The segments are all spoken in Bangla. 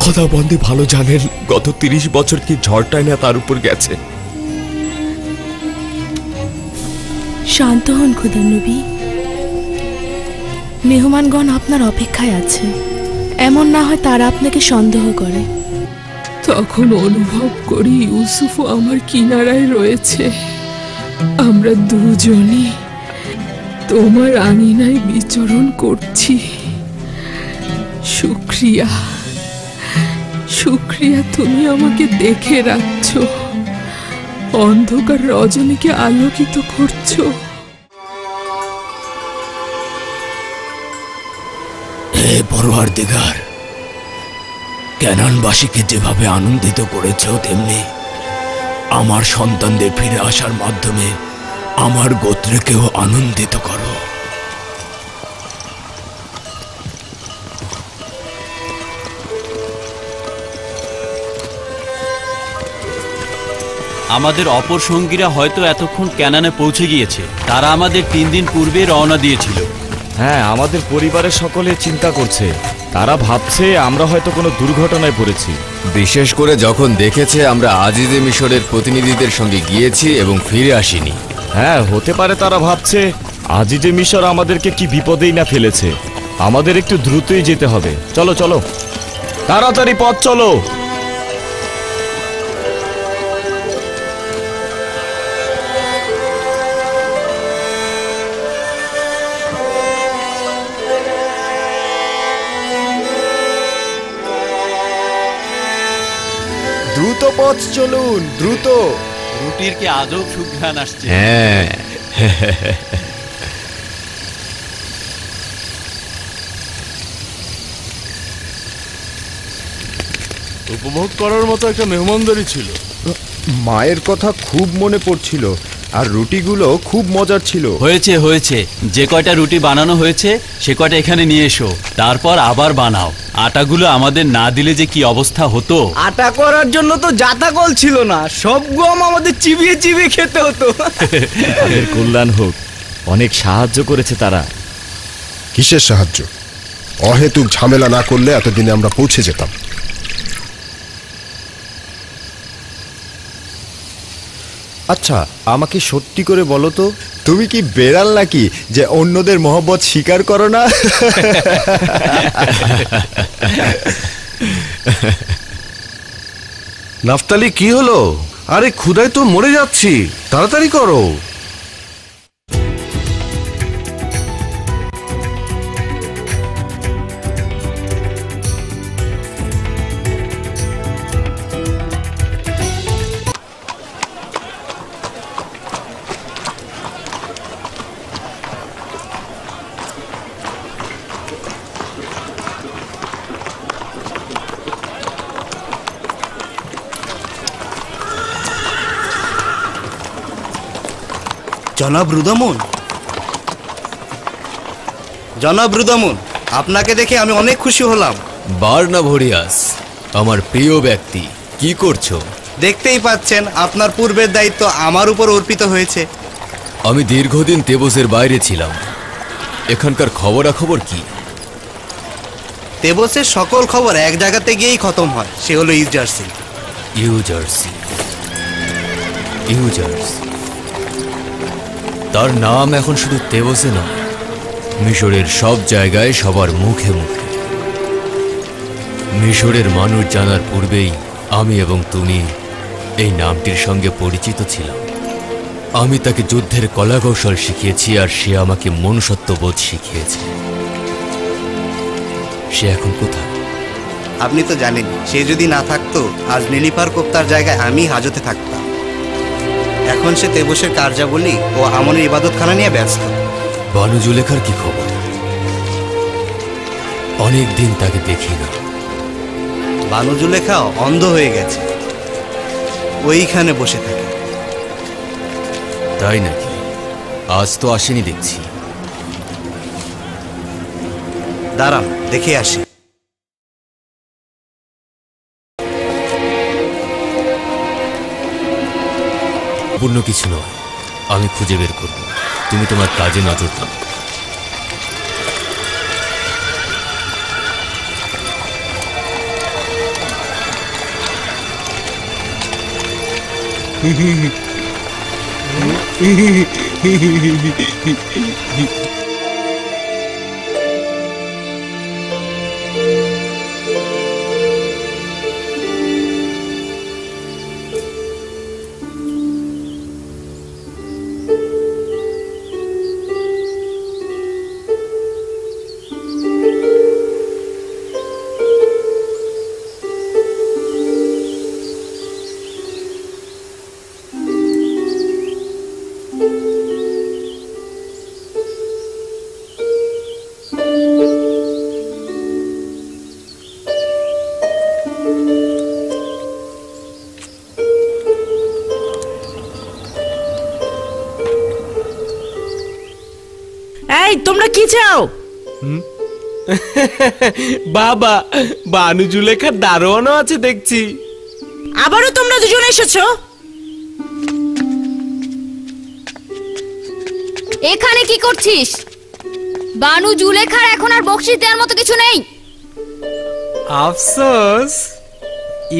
খোদা বন্দী ভালো জানেন গত 30 বছর কি ঝড়টাই না তার উপর গেছে। শান্ত হন খোদা নবী, মেহমানগণ আপনার অপেক্ষায় আছে। এমন না হয় তারা আপনাকে সন্দেহ করে। তখন অনুভব করি ইউসুফও আমার কিনারায় রয়েছে। আমরা দুজনই তোমার আঙিনায় বিচরণ করছি। শুক্রিয়া, শুক্রিয়া তুমি আমাকে দেখে রাখছো, অন্ধকার রজনীকে আলোকিত করছো। হে পরওয়ারদিগার, কানানবাসীকে যেভাবে আনন্দিত করেছো তেমনি আমার সন্তানদের ফিরে আসার মাধ্যমে আমার গোত্রকেও আনন্দিত করো। আমাদের অপর সঙ্গীরা হয়তো এতক্ষণ ক্যানানে পৌঁছে গিয়েছে। তারা আমাদের 3 দিন পূর্বে রওনা দিয়েছিল। হ্যাঁ, আমাদের পরিবারের সকলে চিন্তা করছে। তারা ভাবছে আমরা হয়তো কোনো দুর্ঘটনায় পড়েছি, বিশেষ করে যখন দেখেছে আমরা আজিজে মিশরের প্রতিনিধিদের সঙ্গে গিয়েছি এবং ফিরে আসিনি। হ্যাঁ, হতে পারে তারা ভাবছে আজিজে মিশর আমাদেরকে কি বিপদেই না ফেলেছে। আমাদের একটু দ্রুতই যেতে হবে। চলো চলো, তাড়াতাড়ি পথ চলো। দ্রুত পথ চলুন, দ্রুত। রুটির কি আজব সুঘ্রাণ আসছে। হ্যাঁ, উপভোগ করার মতো একটা মেহমানদারি ছিল। মায়ের কথা খুব মনে পড়ছিল, আর রুটিগুলো খুব মজার ছিল। হয়েছে হয়েছে, যে কয়টা রুটি বানানো হয়েছে সে কয়টা এখানে নিয়ে এসো, তারপর আবার বানাও। আটাগুলো আমাদের না দিলে যে কি অবস্থা হতো। আটা করার জন্য তো জাতা কল ছিল না, সব গম আমাদের চিবিয়ে চিবিয়ে খেতে হতো। তাদের কল্যাণ হোক, অনেক সাহায্য করেছে তারা। কিসের সাহায্য? অহেতুক ঝামেলা না করলে এতদিনে আমরা পৌঁছে যেতাম। আচ্ছা, আমাকে সত্যি করে বলো তো, তুমি কি বেড়াল নাকি যে অন্যদের মহব্বত স্বীকার করো না? নাফতালি, কি হলো? আরে ক্ষুধায় তো মরে যাচ্ছি, তাড়াতাড়ি করো। জনাব রুদামন, জনাব রুদামন, আপনাকে দেখে আমি অনেক খুশি হলাম। বার্নাভোরিয়াস, আমার প্রিয় ব্যক্তি, কি করছো? দেখতেই পাচ্ছেন আপনার পূর্বের দায়িত্ব আমার উপর অর্পিত হয়েছে। আমি দীর্ঘদিন তেবসের বাইরে ছিলাম। এখানকার খবরাখবর কি? তেবসের সকল খবর এক জায়গাতে গিয়েই খতম হয়, সে হলো ইউজার্সি। ইউজার্সি, ইউজার্সি। তার নাম এখন শুধু তেবসে নয়, মিশরের সব জায়গায় সবার মুখে মুখে। মিশরের মানুষ জানার পূর্বেই আমি এবং তুমি এই নামটির সঙ্গে পরিচিত ছিলাম। আমি তাকে যুদ্ধের কলাকৌশল শিখিয়েছি, আর সে আমাকে মনুষ্যত্ববোধ শিখিয়েছে। সে এখন কোথায়? আপনি তো জানেন, সে যদি না থাকতো আজ নীলিফার কোপ্তার জায়গায় আমি হাজতে থাকতাম। এখন সে তেবসের কার্যাবলী ও আমনের ইবাদতখানা নিয়ে ব্যস্ত। বানু জুলেখার কি খবর? অনেক দিন তাকে দেখি না। বানু জুলেখাও অন্ধ হয়ে গেছে, ওইখানে বসে থাকে। তাই নাকি? আজ তো আসেনি দেখছি। দাঁড়ান, দেখে আসি। পূর্ণ কিছু নয়, আমি খুঁজে বের করব। তুমি তোমার কাজে নজর দাও। এই তোমরা কি চাও? বাবা, বানু জুলেখার দারোয়ানও আছে দেখছি। আবারও তোমরা দুজন এসেছো? এখানে কি করছিস? বানু জুলেখার এখন আর বকশিশ দেওয়ার মতো কিছু নেই। আফসোস,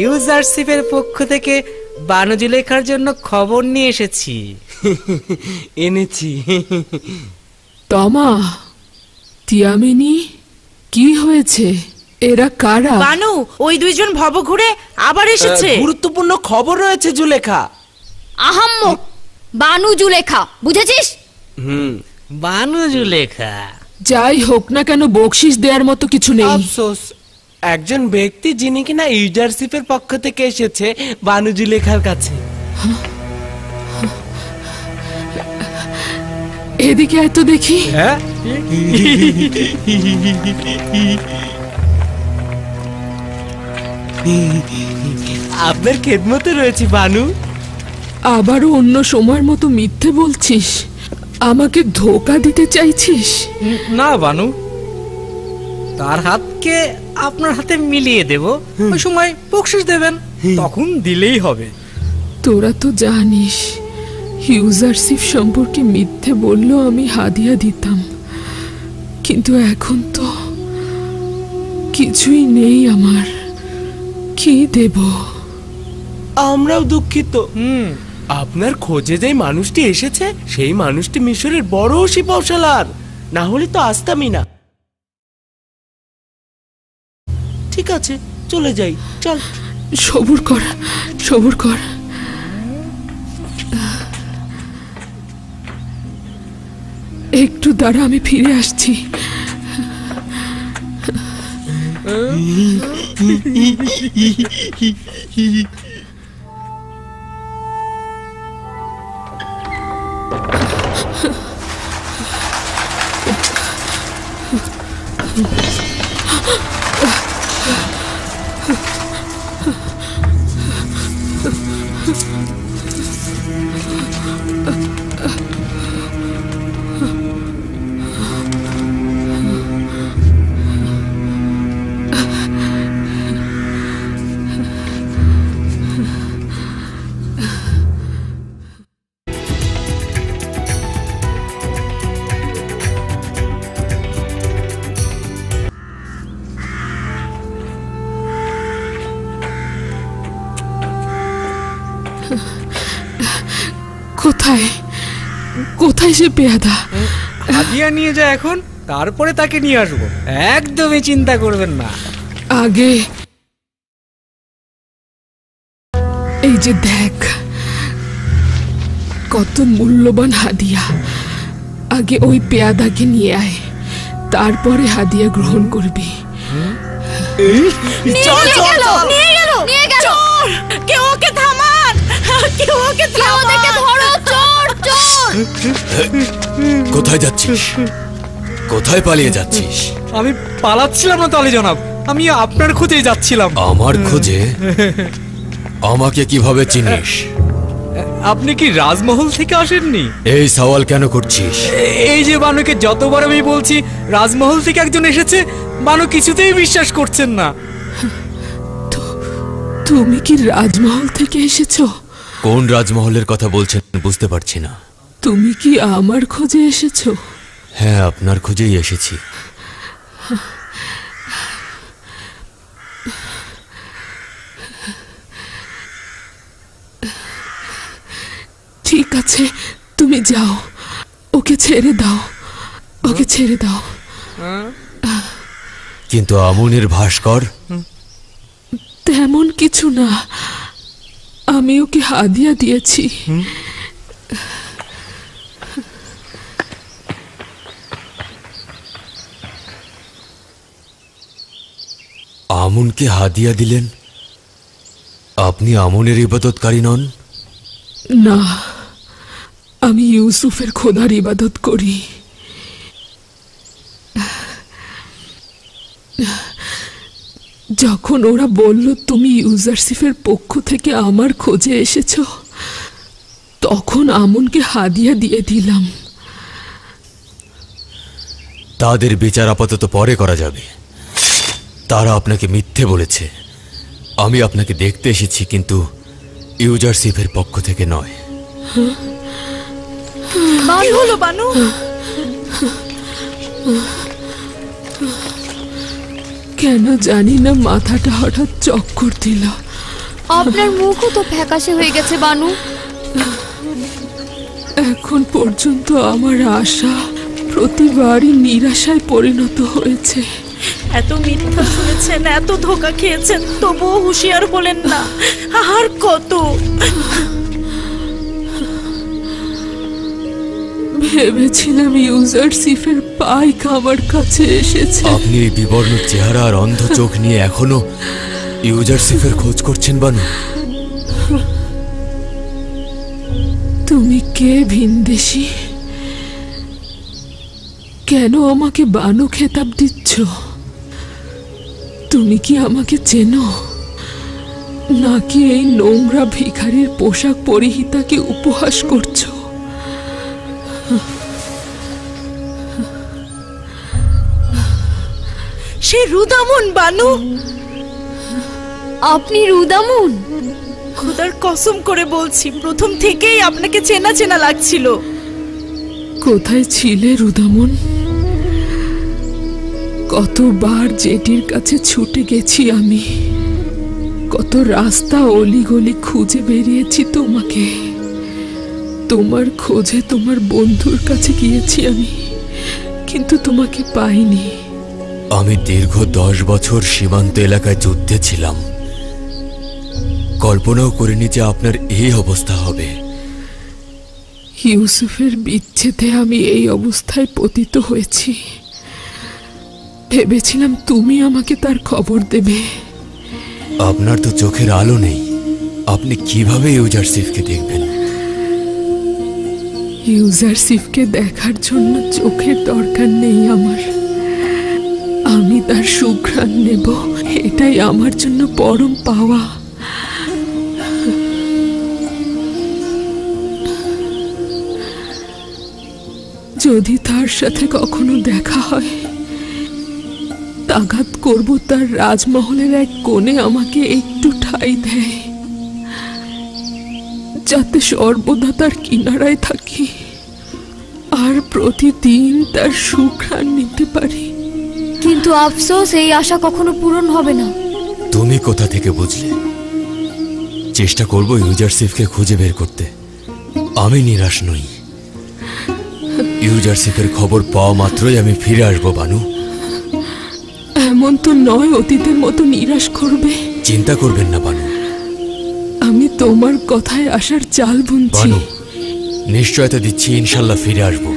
ইউজারশিপের পক্ষ থেকে বানু জুলেখার জন্য খবর নিয়ে এসেছি। এনেছি। তমা, তিয়ামিনি, কি হয়েছে? এরা কারা? বানু, ওই দুইজন ভব ঘুরে আবার এসেছে। গুরুত্বপূর্ণ খবর রয়েছে জুলেখা। আহাম্মক, বানু জুলেখা, বুঝেছিস? বানু জুলেখা। যাই হোক না কেন, বকশিশ দেওয়ার মতো কিছু নেই। আফসোস, একজন ব্যক্তি যিনি কিনা ইউজারশিপের পক্ষ থেকে এসেছে বানু জুলেখার কাছে। এদিকে এত দেখি। হ্যাঁ, আপনার খেদমতে রয়েছে বানু। আবারও অন্য সময়ের মতো মিথ্যে বলছিস? আমাকে ধোকা দিতে চাইছিস? না বানু, তার হাতকে আপনার হাতে মিলিয়ে দেব, ওই সময় বকশিশ দেবেন, তখন দিলেই হবে। তোরা তো জানিস, ইউজারশিপ সম্পর্কে মিথ্যে বললেও আমি হাদিয়া দিতাম, কিন্তু এখন তো কিছুই নেই আমার। কি দেব? আমরাও দুঃখিত। আপনার খোঁজে যে মানুষটি এসেছে সেই মানুষটি মিশরের বড় শিল্পশালার, না হলে তো আসতামই না। ঠিক আছে, চলে যাই, চল। সবুর কর, সবুর কর। একটু দাঁড়া, আমি ফিরে আসছি। কোথায় কোথায় সে পেয়াদা? হাদিয়া নিয়ে যা এখন, তারপরে তাকে নিয়ে আসবো, একদমই চিন্তা করবেন না। আগে এই যে দেখ, কত মূল্যবান হাদিয়া। আগে ওই পেয়াদাকে নিয়ে আয়, তারপরে হাদিয়া গ্রহণ করবি। কেউ ওকে থামান, কেউ ওকে ধরো, চোর চোর। কোথায় যাচ্ছিস? কোথায় পালিয়ে যাচ্ছিস? আমি পালাচ্ছিলাম না তাহলে জনাব, আমি আপনার খোঁজে যাচ্ছিলাম। আমার খোঁজে? আমাকে কিভাবে চিনিস? আপনি কি রাজমহল থেকে আসেননি? এই সওয়াল কেন করছিস? এই যে বানুকে যতবার আমি বলছি রাজমহল থেকে একজন এসেছে, বানু কিছুতেই বিশ্বাস করছেন না। তুমি কি রাজমহল থেকে এসেছো? কোন রাজমহলের কথা বলছেন বুঝতে পারছি না। তুমি কি আমার খোঁজে এসেছো? হ্যাঁ, আপনার খোঁজেই এসেছি। ঠিক আছে, তুমি যাও, ওকে ছেড়ে দাও, ওকে ছেড়ে দাও। কিন্তু আমনের ভাস্কর? তেমন কিছু না, আমি ওকে হাদিয়া দিয়েছি। আমনকে হাদিয়া দিলেন? আপনি আমনের ইবাদতকারী নন? না, আমি ইউসুফের খোদার ইবাদত করি। যখন ওরা বলল তুমি ইউজারসিফের পক্ষ থেকে আমার খোঁজে এসেছো, তখন আমনকে হাদিয়া দিয়ে দিলাম। তাদের বিচার আপাতত পরে করা যাবে। তারা আপনাকে মিথ্যে বলেছে। আমি আপনাকে দেখতে এসেছি, কিন্তু ইউজারসিফের পক্ষ থেকে নয়। কি হলো বানু? কেন জানি না মাথাটা হঠাৎ চক্কর দিল। আপনার মুখও তো ফ্যাকাশে হয়ে গেছে বানু। এখন পর্যন্ত আমার আশা প্রতিবারই নিরাশায় পরিণত হয়েছে। এত মিথ্যা শুনেছেন, এত ধোঁকা খেয়েছেন, তবুও হুঁশিয়ার হলেন না। আর কত ভেবেছিলাম ইউজারসিফের পাইক আমার কাছে এসেছে। আপনি এই বিবর্ণ চেহারা আর অন্ধ চোখ নিয়ে এখনো ইউজারসিফের খোঁজ করছেন বানু? তুমি কে ভিনদেশী? কেন আমাকে বানু খেতাব দিচ্ছ? তুমি কি আমাকে চেনো, নাকি এই নোংরা ভিখারির পোশাক পরিহিতাকে উপহাস করছো? সে রুদামুন বানু। আপনি রুদামুন? খোদার কসম করে বলছি, প্রথম থেকেই আপনাকে চেনা চেনা লাগছিল। কোথায় ছিলে রুদামুন? কতবার জেটির কাছে ছুটে গেছি আমি, কত রাস্তা অলিগলি খুঁজে বেরিয়েছি তোমাকে। তোমার খোঁজে তোমার বন্ধুর কাছে গিয়েছি আমি, কিন্তু তোমাকে পাইনি। আমি দীর্ঘ 10 বছর সীমান্ত এলাকায় যুদ্ধে ছিলাম। কল্পনাও করিনি যে আপনার এই অবস্থা হবে। ইউসুফের বিচ্ছেদে আমি এই অবস্থায় পতিত হয়েছি। ভেবেছিলাম তুমি আমাকে তার খবর দেবে। আপনার তো চোখের আলো নেই, আপনি কিভাবে ইউজারসিফকে দেখবেন? ইউজারসিফকে দেখার জন্য চোখের দরকার নেই আমার। আমি তার সুঘ্রাণ নেব, এটাই আমার জন্য পরম পাওয়া। যদি তার সাথে কখনো দেখা হয়, তাগাত করব তার রাজমহলের এক কোণে আমাকে একটু ঠাঁই দেয়, যাতে সর্বদা তার কিনারায় থাকি আর প্রতিদিন তার সুঘ্রাণ নিতে পারি। কিন্তু আফসোস, এই আশা কখনো পূরণ হবে না। তুমি কোথা থেকে বুঝলে? চেষ্টা করব ইউজারসিফকে খুঁজে বের করতে। আমি নিরাশ নই। ইউজারসিফের খবর পাওয়া মাত্রই আমি ফিরে আসবো বানু। এমন তো নয় অতীতের মতো নিরাশ করবে। চিন্তা করবেন না বানু, আমি তোমার কথায় আসার চাল বুনছি। বানু, নিশ্চয়তা দিচ্ছি ইনশাল্লাহ ফিরে আসবো।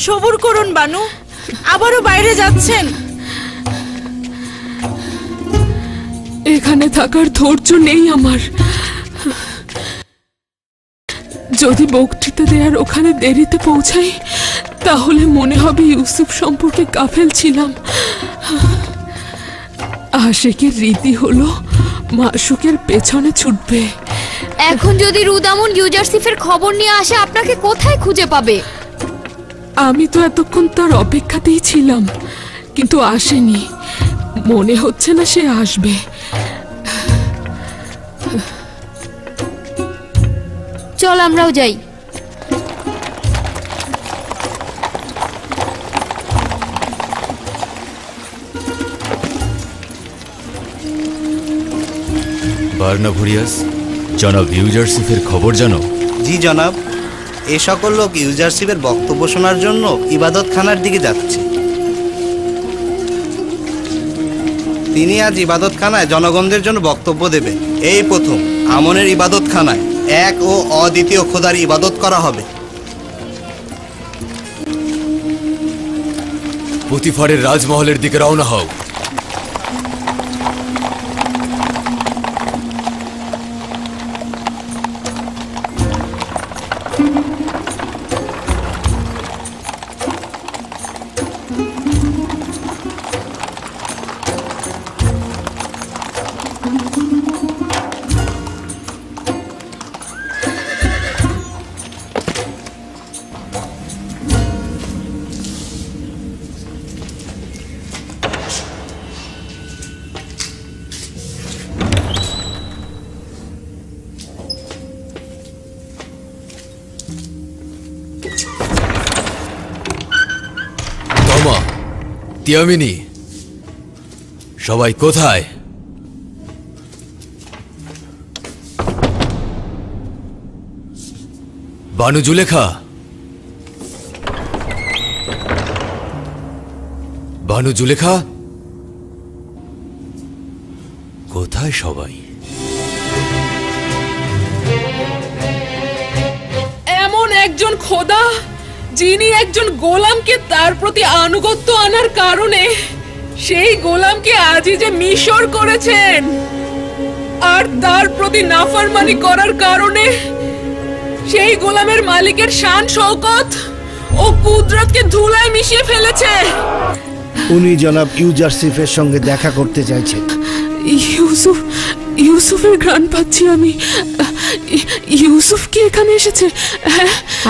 সবুর করুন বানু, আবারও বাইরে যাচ্ছেন। এখানে থাকার ধৈর্য নেই আমার। যদি বক্তৃতা দেওয়ার ওখানে দেরিতে পৌঁছাই তাহলে মনে হবে ইউসুফ সম্পর্কে গাফেল ছিলাম। আশিকের রীতি হলো মাশুকের পেছনে ছুটবে। এখন যদি রুদামুন ইউজারসিফের খবর নিয়ে আসে আপনাকে কোথায় খুঁজে পাবে? আমি তো এতক্ষণ তার অপেক্ষাতেই ছিলাম, কিন্তু আসেনি। মনে হচ্ছে না সে আসবে। চল আমরাও যাই। বার্নাভুরিয়াস, জনাব ইউজারসিফের খবর জানো? জি জনাব, এ সকল লোক ইউজারসিফের বক্তব্য শোনার জন্য ইবাদতখানার দিকে যাচ্ছে। তিনি আজ ইবাদতখানায় জনগণদের জন্য বক্তব্য দেবেন। এই প্রথম আমনের ইবাদতখানায় এক ও অদ্বিতীয় খোদার ইবাদত করা হবে। পুতিফারের রাজমহলের দিকে রওনা হও। তিয়ামিনি, সবাই কোথায়? বানু জুলেখা, বানু জুলেখা, কোথায় সবাই? এমন একজন খোদা যিনি একজন গোলামকে তার প্রতি আনুগত্য আনার কারণে সেই গোলামকে আজিজে মিশর করেছেন, আর তার প্রতি নাফরমানি করার কারণে সেই গোলামের মালিকের শান শওকত ও কুদরতকে ধুলায় মিশিয়ে ফেলেছে। উনি জনাব ইউজারসিফের সঙ্গে দেখা করতে চাইছেন। ইউসুফের ঘ্রাণ পাচ্ছি আমি। ইউসুফ কি এখানে এসেছে?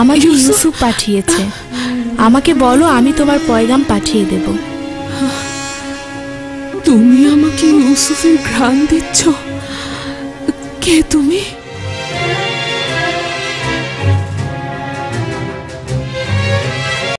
আমাকে ইউসুফ পাঠিয়েছে। আমাকে বলো, আমি তোমার পয়গাম পাঠিয়ে দেব। তুমি আমাকে ইউসুফের ঘ্রাণ দিচ্ছ? কে তুমি?